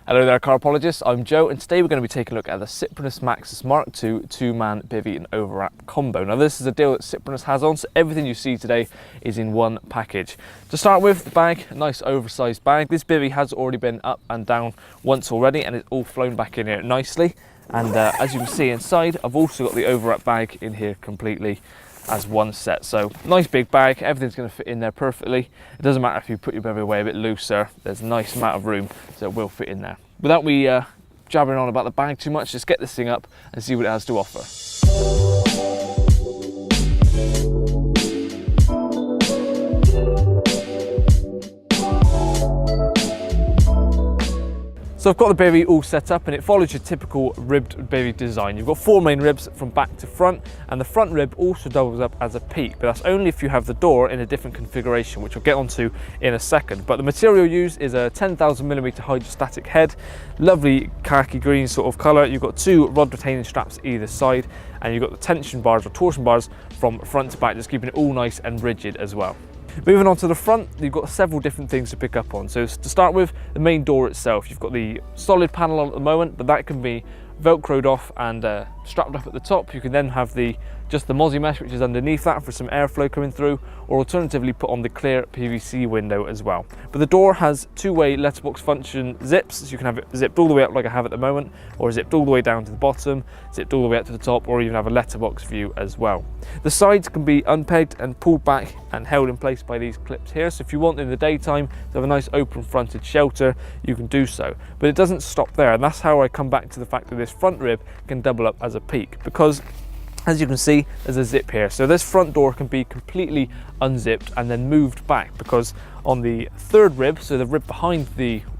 Hello there car apologists, I'm Joe and today we're going to be taking a look at the Cyprinus Maxus Mark II 2-man bivvy and overwrap combo. Now this is a deal that Cyprinus has on, so everything you see today is in one package. To start with, the bag, a nice oversized bag. This bivvy has already been up and down once already and it's all flown back in here nicely. And as you can see inside, I've also got the overwrap bag in here completely as one set. So nice big bag, everything's going to fit in there perfectly. It doesn't matter if you put your bivvy away a bit looser, there's a nice amount of room, so it will fit in there. Without me jabbering on about the bag too much, just get this thing up and see what it has to offer. So I've got the bivvy all set up and it follows your typical ribbed bivvy design. You've got 4 main ribs from back to front, and the front rib also doubles up as a peak, but that's only if you have the door in a different configuration, which I'll get onto in a second. But the material used is a 10,000mm hydrostatic head, lovely khaki green sort of colour. You've got 2 rod retaining straps either side, and you've got the tension bars or torsion bars from front to back, just keeping it all nice and rigid as well. Moving on to the front, you've got several different things to pick up on. So to start with, the main door itself, you've got the solid panel on at the moment, but that can be velcroed off and strapped up at the top. You can then have just the mozzie mesh which is underneath that for some airflow coming through, or alternatively put on the clear PVC window as well. But the door has 2-way letterbox function zips, so you can have it zipped all the way up like I have at the moment, or zipped all the way down to the bottom, zipped all the way up to the top, or even have a letterbox view as well. The sides can be unpegged and pulled back and held in place by these clips here, so if you want in the daytime to have a nice open fronted shelter, you can do so. But it doesn't stop there, and that's how I come back to the fact that this front rib can double up as a peak, because as you can see, there's a zip here. So this front door can be completely unzipped and then moved back, because on the third rib, so the rib behind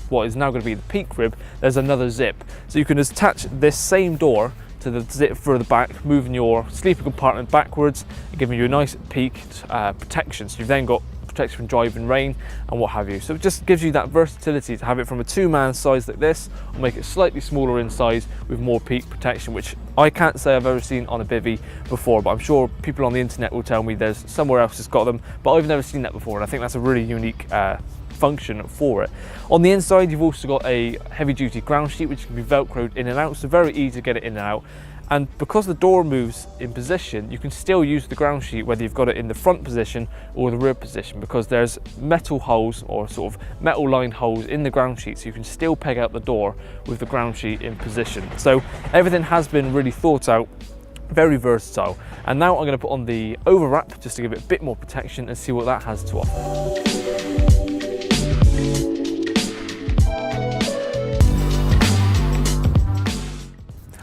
what is now going to be the peak rib, there's another zip. So you can attach this same door to the zip further back, moving your sleeping compartment backwards and giving you a nice peaked protection. So you've then got protection from driving rain and what have you. So it just gives you that versatility to have it from a 2-man size like this, or make it slightly smaller in size with more peak protection, which I can't say I've ever seen on a bivvy before, but I'm sure people on the internet will tell me there's somewhere else that's got them, but I've never seen that before, and I think that's a really unique function for it. On the inside, you've also got a heavy-duty ground sheet which can be velcroed in and out, so very easy to get it in and out. And because the door moves in position, you can still use the ground sheet whether you've got it in the front position or the rear position, because there's metal holes or sort of metal lined holes in the ground sheet, so you can still peg out the door with the ground sheet in position. So everything has been really thought out, very versatile. And now I'm going to put on the overwrap just to give it a bit more protection and see what that has to offer.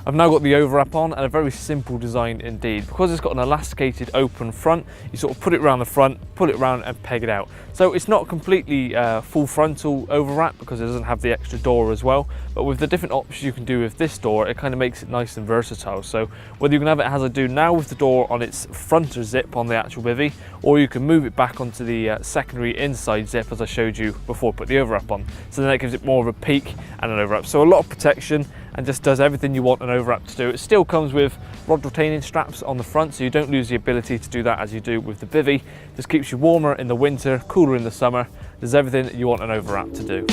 I've now got the overwrap on, and a very simple design indeed. Because it's got an elasticated open front, you sort of put it around the front, pull it around and peg it out. So it's not completely full frontal overwrap because it doesn't have the extra door as well, but with the different options you can do with this door, it kind of makes it nice and versatile. So whether you can have it as I do now with the door on its fronter zip on the actual bivvy, or you can move it back onto the secondary inside zip as I showed you before I put the overwrap on. So then it gives it more of a peak and an overwrap. So a lot of protection, and just does everything you want an overwrap to do. It still comes with rod retaining straps on the front, so you don't lose the ability to do that as you do with the bivvy. Just keeps you warmer in the winter, cooler in the summer. Does everything that you want an overwrap to do.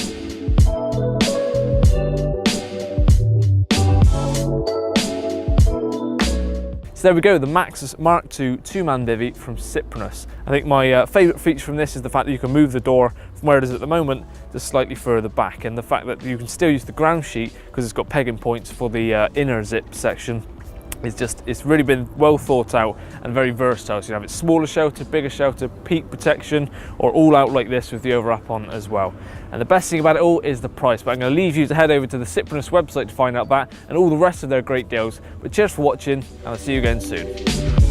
So there we go, the Maxus Mark II 2-man bivvy from Cyprinus. I think my favourite feature from this is the fact that you can move the door from where it is at the moment just slightly further back, and the fact that you can still use the ground sheet because it's got pegging points for the inner zip section. It's really been well thought out and very versatile. So you have it smaller shelter, bigger shelter, peak protection, or all out like this with the overwrap on as well. And the best thing about it all is the price, but I'm going to leave you to head over to the Cyprinus website to find out that and all the rest of their great deals. But cheers for watching, and I'll see you again soon.